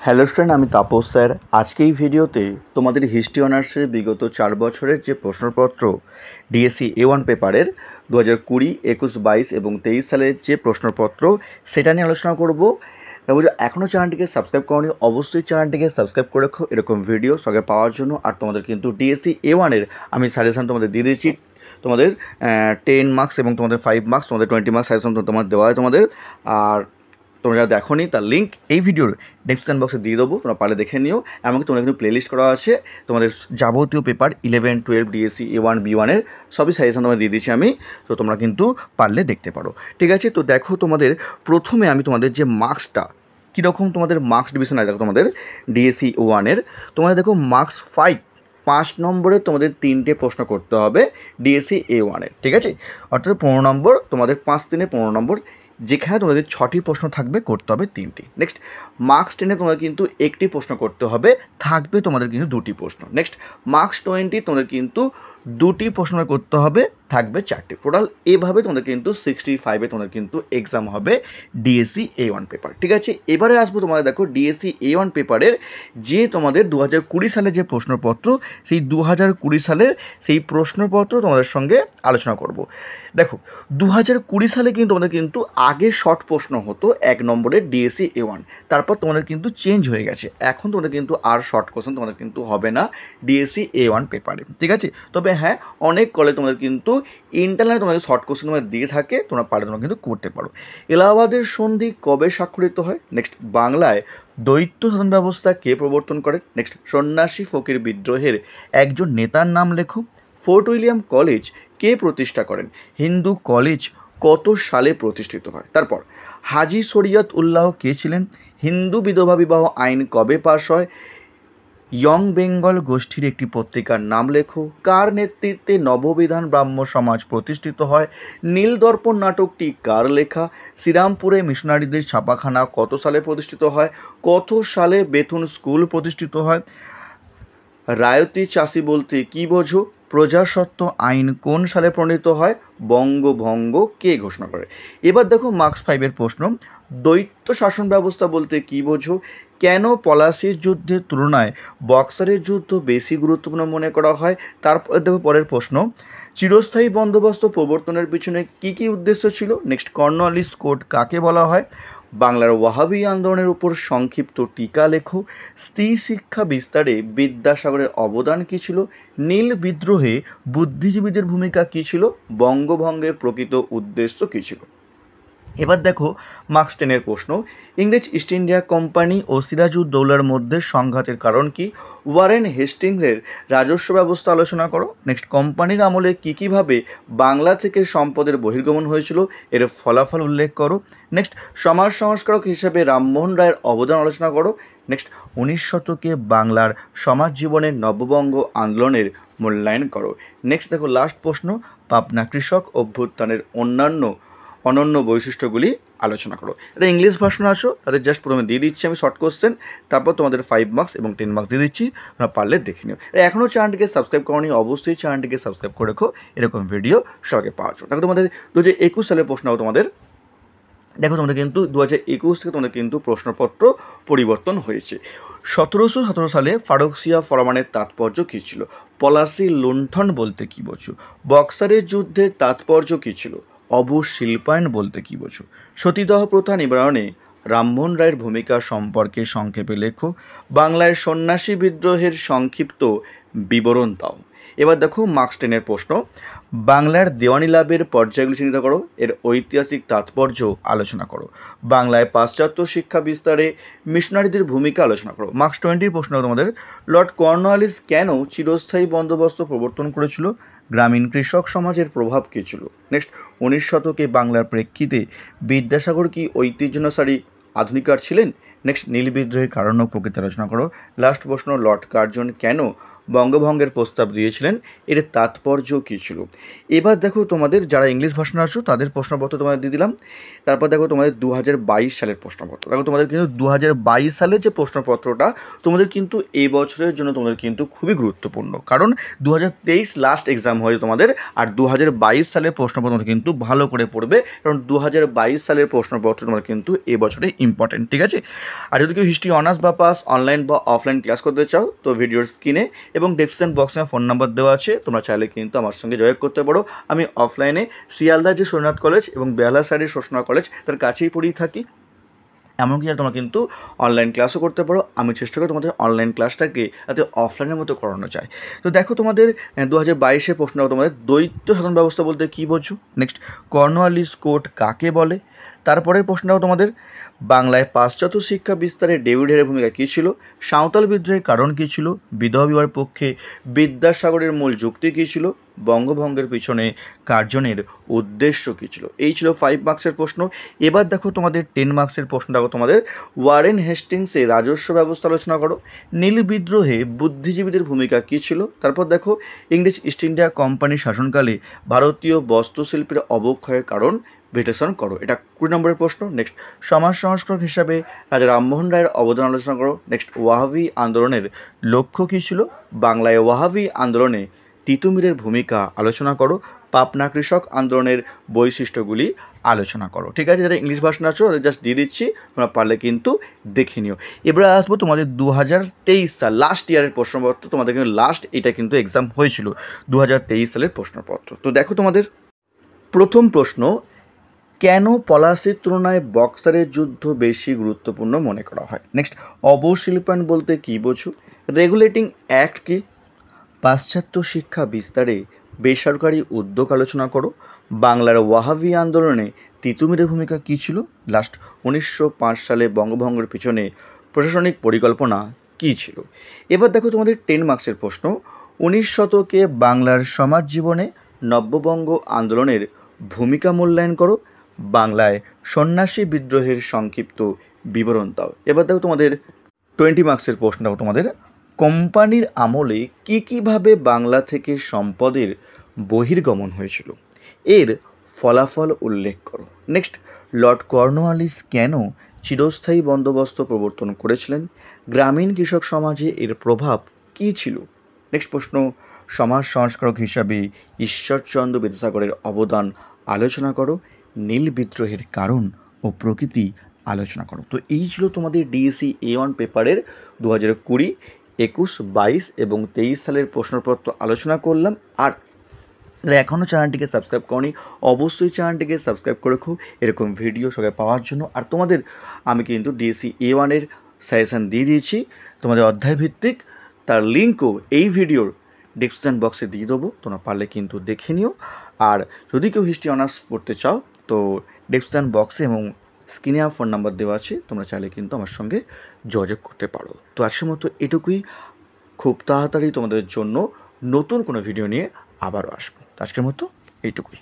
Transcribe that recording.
Hello student, আমি Tapas sir. আজকে এই ভিডিওতে তোমাদের হিস্ট্রি অনার্সের বিগত 4 বছরের যে প্রশ্নপত্র ডিএসসি A1 পেপারের 2020, 21, 22 এবং 23 সালের যে প্রশ্নপত্র সেটা নিয়ে আলোচনা করব। তারপর এখনও চ্যানেলটিকে সাবস্ক্রাইব করোনি, অবশ্যই চ্যানেলটিকে সাবস্ক্রাইব করে রাখো এরকম ভিডিও সঙ্গে পাওয়ার জন্য। আর তোমাদের কিন্তু ডিএসসি A1-এর আমি সাজেশন তোমাদের দিয়ে দিয়েছি। তোমাদের 10 মার্কস এবং তোমাদের 5 মার্কস, তোমাদের 20 মার্কস সাজেশন তোমার দেওয়া হয় তোমাদের। আর তোমরা যারা দেখো নি তার লিঙ্ক এই ভিডিওর ডেসক্রিপশন বক্সে দিয়ে দেবো, তোমরা পারলে দেখে নিও। এমনকি তোমাদের কিন্তু প্লেলিস্ট করা আছে তোমাদের যাবতীয় পেপার 11, 12 ডিএসসি A1, B1-এর সবই সাজেশন তোমাদের দিয়ে দিয়েছি আমি, তো তোমরা কিন্তু পারলে দেখতে পারো। ঠিক আছে, তো দেখো তোমাদের প্রথমে আমি তোমাদের যে মার্কসটা কীরকম তোমাদের মার্কস ডিভিশন আছে, দেখো তোমাদের ডিএসসি A1-এর তোমাদের দেখো মার্কস 5 নম্বরে তোমাদের 3টে প্রশ্ন করতে হবে ডিএসসি A1-এর। ঠিক আছে, অর্থাৎ 15 নম্বর তোমাদের 5 3-এ 15 নম্বর, যেখানে তোমাদের 6টি প্রশ্ন থাকবে, করতে হবে 3টি। নেক্সট মার্কস 10-এ তোমাদের কিন্তু 1টি প্রশ্ন করতে হবে, থাকবে তোমাদের কিন্তু 2টি প্রশ্ন। নেক্সট মার্কস 20 তোমাদের কিন্তু 2টি প্রশ্ন করতে হবে, থাকবে 4টি। টোটাল এভাবে তোমাদের কিন্তু 65-এ তোমাদের কিন্তু এক্সাম হবে ডিএসসি A1 পেপার। ঠিক আছে, এবারে আসবো তোমাদের দেখো ডিএসসি A1 পেপারের যে তোমাদের 2020 সালের যে প্রশ্নপত্র, সেই 2020 সালের সেই প্রশ্নপত্র তোমাদের সঙ্গে আলোচনা করব। দেখো 2020 সালে কিন্তু তোমাদের কিন্তু আগে শর্ট প্রশ্ন হতো 1 নম্বরের ডিএসসি A1, তারপর তোমাদের কিন্তু চেঞ্জ হয়ে গেছে। এখন তোমাদের কিন্তু আর শর্ট কোশ্চেন তোমাদের কিন্তু হবে না ডিএসসি A1 পেপারে। ঠিক আছে, তবে হ্যাঁ অনেক কলেজ তোমাদের কিন্তু ইন্টারনাল তোমাদের শর্ট কোশ্চেন তোমাদের দিয়ে থাকে, তোমরা পারলে তোমরা কিন্তু করতে পারো। এলাহাবাদের সন্ধি কবে স্বাক্ষরিত হয়? নেক্সট বাংলায় দ্বৈত শাসন ব্যবস্থা কে প্রবর্তন করে? নেক্সট সন্ন্যাসী ফকির বিদ্রোহের একজন নেতার নাম লেখো। ফোর্ট উইলিয়াম কলেজ কে প্রতিষ্ঠা করেন? হিন্দু কলেজ কত সালে প্রতিষ্ঠিত হয়? তারপর হাজি শরিয়ত উল্লাহ কে ছিলেন? হিন্দু বিধবা বিবাহ আইন কবে পাশ হয়? ইয়ং বেঙ্গল গোষ্ঠীর একটি পত্রিকার নাম লেখো। কার নেতৃত্বে নববিধান ব্রাহ্ম সমাজ প্রতিষ্ঠিত হয়? নীলদর্পণ নাটকটি কার লেখা? শ্রীরামপুরে মিশনারিদের ছাপাখানা কত সালে প্রতিষ্ঠিত হয়? কত সালে বেথুন স্কুল প্রতিষ্ঠিত হয়? রায়তি চাষি বলতে কী বোঝো? প্রজাস্বত্ব আইন কোন সালে প্রণীত হয়? বঙ্গভঙ্গ কে ঘোষণা করে? এবার দেখো মার্কস 5-এর প্রশ্ন, দ্বৈত শাসন ব্যবস্থা বলতে কী বোঝো? কেন পলাশির যুদ্ধের তুলনায় বক্সারের যুদ্ধ বেশি গুরুত্বপূর্ণ মনে করা হয়? তারপর দেখো পরের প্রশ্ন, চিরস্থায়ী বন্দোবস্ত প্রবর্তনের পিছনে কী কী উদ্দেশ্য ছিল? নেক্সট কর্নওয়ালিস কোড কাকে বলা হয়? বাংলার ওয়াহাবি আন্দোলনের উপর সংক্ষিপ্ত টিকা লেখো। স্ত্রী শিক্ষা বিস্তারে বিদ্যাসাগরের অবদান কী ছিল? নীল বিদ্রোহে বুদ্ধিজীবীদের ভূমিকা কী ছিল? বঙ্গভঙ্গের প্রকৃত উদ্দেশ্য কী ছিল? এবার দেখো মার্কস 10-এর প্রশ্ন, ইংরেজ ইস্ট ইন্ডিয়া কোম্পানি ও সিরাজউদ্দৌলার মধ্যে সংঘাতের কারণ কি? ওয়ারেন হেস্টিংসের রাজস্ব ব্যবস্থা আলোচনা করো। নেক্সট কোম্পানির আমলে কীভাবে বাংলা থেকে সম্পদের বহির্গমন হয়েছিল, এর ফলাফল উল্লেখ করো। নেক্সট সমাজ সংস্কারক হিসেবে রামমোহন রায়ের অবদান আলোচনা করো। নেক্সট 19 শতকে বাংলার সমাজ জীবনের নববঙ্গ আন্দোলনের মূল্যায়ন করো। নেক্সট দেখো লাস্ট প্রশ্ন, পাবনা কৃষক অভ্যুত্থানের অনন্য বৈশিষ্ট্যগুলি আলোচনা করো। এটা ইংলিশ ভার্সন আসো, তাদের জাস্ট প্রথমে দিয়ে দিচ্ছি আমি শর্ট কোশ্চেন, তারপর তোমাদের 5 মার্কস এবং 10 মার্কস দিয়ে দিচ্ছি, তোমরা পারলে দেখে নিও। এখনও চ্যানেলটিকে সাবস্ক্রাইব করোনি, অবশ্যই চ্যানেলটিকে সাবস্ক্রাইব করে রেখো এরকম ভিডিও সবাইকে পাওয়ার জন্য। দেখো তোমাদের 2021 সালের প্রশ্ন তোমাদের দেখো তোমাদের কিন্তু 2021 থেকে তোমাদের কিন্তু প্রশ্নপত্র পরিবর্তন হয়েছে। 1717 সালে ফারুকসিয়া ফরমানের তাৎপর্য কী ছিল? পলাশি লুণ্ঠন বলতে কী বোঝো? বক্সারের যুদ্ধের তাৎপর্য কী ছিল? অবুজ শিল্পায়ন বলতে কী বোঝো? সতীদাহ প্রথা নিবারণে রামমোহন রায়ের ভূমিকা সম্পর্কে সংক্ষেপে লেখো। বাংলায় সন্ন্যাসী বিদ্রোহের সংক্ষিপ্ত বিবরণ দাও। এবার দেখো মার্কস 10-এর প্রশ্ন, বাংলার দেওয়ানি লাভের পর্যায়গুলি চিহ্নিত করো, এর ঐতিহাসিক তাৎপর্য আলোচনা করো। বাংলায় পাশ্চাত্য শিক্ষা বিস্তারে মিশনারিদের ভূমিকা আলোচনা করো। মার্কস 20-র প্রশ্ন তোমাদের, লর্ড কর্নওয়ালিস কেন চিরস্থায়ী বন্দোবস্ত প্রবর্তন করেছিল? গ্রামীণ কৃষক সমাজের প্রভাব কী ছিল? নেক্সট 19 শতকে বাংলার প্রেক্ষিতে বিদ্যাসাগর কি ঐতিহ্যানুসারী আধুনিকার ছিলেন? নেক্সট নীল বিদ্রোহের কারণ ও প্রকৃতি আলোচনা করো। লাস্ট প্রশ্ন, লর্ড কার্জন কেন বঙ্গভঙ্গের প্রস্তাব দিয়েছিলেন, এর তাৎপর্য কী ছিল। এবার দেখো তোমাদের যারা ইংলিশ ভার্সন আসছো তাদের প্রশ্নপত্র তোমাদের দিয়ে দিলাম। তারপর দেখো তোমাদের 2022 সালের প্রশ্নপত্র। দেখো তোমাদের কিন্তু 2022 সালের যে প্রশ্নপত্রটা তোমাদের কিন্তু এই বছরের জন্য তোমাদের কিন্তু খুবই গুরুত্বপূর্ণ, কারণ 2023 লাস্ট এক্সাম হয়েছে তোমাদের, আর 2022 সালের প্রশ্নপত্র কিন্তু ভালো করে পড়বে, কারণ 2022 সালের প্রশ্নপত্র তোমার কিন্তু এবছরে ইম্পর্টেন্ট, ঠিক আছে। আর যদি কেউ হিস্ট্রি অনার্স বা পাস অনলাইন বা অফলাইন ক্লাস করতে চাও তো ভিডিওর স্ক্রিনে এবং ডেসক্রিপশন বক্সে ফোন নাম্বার দেওয়া আছে, তোমরা চাইলে কিন্তু আমার সঙ্গে যোগাযোগ করতে পারো। আমি অফলাইনে শিয়ালদার যে সোমনাথ কলেজ এবং বেহালা সাইডের শোষণা কলেজ তার কাছেই পড়েই থাকি, এমনকি তোমরা কিন্তু অনলাইন ক্লাসও করতে পারো। আমি চেষ্টা করি তোমাদের অনলাইন ক্লাসটাকে যাতে অফলাইনের মতো করানো যায়। তো দেখো তোমাদের 2022-এর প্রশ্ন, তোমাদের দ্বৈত শাসন ব্যবস্থা বলতে কী বোঝো। নেক্সট, কর্নওয়ালিস কোড কাকে বলে। তারপরের প্রশ্নটাও তোমাদের বাংলায় পাশ্চাত্য শিক্ষা বিস্তারে ডেভিড হেডের ভূমিকা কী ছিল। সাঁওতাল বিদ্রোহের কারণ কী ছিল। বিধবা বিবাহের পক্ষে বিদ্যাসাগরের মূল যুক্তি কী ছিল। বঙ্গভঙ্গের পিছনে কার্জনের উদ্দেশ্য কী ছিল। এই ছিল 5 মার্কসের প্রশ্ন। এবার দেখো তোমাদের 10 মার্কসের প্রশ্ন। দেখো তোমাদের ওয়ারেন হেস্টিংসের রাজস্ব ব্যবস্থা আলোচনা করো। নীল বিদ্রোহে বুদ্ধিজীবীদের ভূমিকা কী ছিল। তারপর দেখো ইংরেজ ইস্ট ইন্ডিয়া কোম্পানির শাসনকালে ভারতীয় বস্ত্রশিল্পের অবক্ষয়ের কারণ বিশ্লেষণ করো। এটা 20 নম্বরের প্রশ্ন। নেক্সট, সমাজ সংস্কারক হিসাবে রাজা রামমোহন রায়ের অবদান আলোচনা করো। নেক্সট, ওয়াহাবি আন্দোলনের লক্ষ্য কী ছিল। বাংলায় ওয়াহাবি আন্দোলনে তিতুমিরের ভূমিকা আলোচনা করো। পাবনা কৃষক আন্দোলনের বৈশিষ্ট্যগুলি আলোচনা করো। ঠিক আছে, যারা ইংলিশ ভার্সন আছো জাস্ট দিয়ে দিচ্ছি, তোমরা পারলে কিন্তু দেখে নিও। এবারে আসবো তোমাদের 2023 সাল লাস্ট ইয়ারের প্রশ্নপত্র। তোমাদের কিন্তু লাস্ট এটা কিন্তু এক্সাম হয়েছিল 2023 সালের প্রশ্নপত্র। তো দেখো তোমাদের প্রথম প্রশ্ন, কেন পলাশির তুলনায় বক্সারের যুদ্ধ বেশি গুরুত্বপূর্ণ মনে করা হয়। নেক্সট, অবশিল্পায়ন বলতে কী বোঝো। রেগুলেটিং অ্যাক্ট কি। পাশ্চাত্য শিক্ষা বিস্তারে বেসরকারি উদ্যোগ আলোচনা করো। বাংলার ওয়াহাবি আন্দোলনে তিতুমিরের ভূমিকা কী ছিল। লাস্ট, 1905 সালে বঙ্গভঙ্গের পিছনে প্রশাসনিক পরিকল্পনা কী ছিল। এবার দেখো তোমাদের 10 মার্কসের প্রশ্ন, 19 শতকে বাংলার সমাজ জীবনে নব্যবঙ্গ আন্দোলনের ভূমিকা মূল্যায়ন করো। বাংলায় সন্ন্যাসী বিদ্রোহের সংক্ষিপ্ত বিবরণ দাও। এবার দেখো তোমাদের 20 মার্কসের প্রশ্ন। তোমাদের কোম্পানির আমলে কীভাবে বাংলা থেকে সম্পদের বহির্গমন হয়েছিল, এর ফলাফল উল্লেখ করো। নেক্সট, লর্ড কর্নওয়ালিস কেন চিরস্থায়ী বন্দোবস্ত প্রবর্তন করেছিলেন। গ্রামীণ কৃষক সমাজে এর প্রভাব কী ছিল। নেক্সট প্রশ্ন, সমাজ সংস্কারক হিসাবে ঈশ্বরচন্দ্র বিদ্যাসাগরের অবদান আলোচনা করো। নীল বিদ্রোহের কারণ ও প্রকৃতি আলোচনা করো। তো এই ছিল তোমাদের ডিএসসি A1 পেপারের 2020, 21, 22 এবং 23 সালের প্রশ্নপত্র আলোচনা করলাম। আর এখনও চ্যানেলটিকে সাবস্ক্রাইব করনি, অবশ্যই চ্যানেলটিকে সাবস্ক্রাইব করে রাখো এরকম ভিডিও সবাই পাওয়ার জন্য। আর তোমাদের আমি কিন্তু ডিএসসি A1-এর সাজেশান দিয়ে দিয়েছি তোমাদের অধ্যায় ভিত্তিক, তার লিঙ্কও এই ভিডিওর ডিসক্রিপশন বক্সে দিয়ে দেবো, তোমরা পারলে কিন্তু দেখে নিও। আর যদি কেউ হিস্ট্রি অনার্স পড়তে চাও তো ডিসক্রিপশন বক্সে এবং স্ক্রিনে আমার ফোন নাম্বার দেওয়া আছে, তোমরা চাইলে কিন্তু আমার সঙ্গে যোগাযোগ করতে পারো। তো আজকের মতো এটুকুই, খুব তাড়াতাড়ি তোমাদের জন্য নতুন কোনো ভিডিও নিয়ে আবারও আসবো। আজকের মতো এইটুকুই।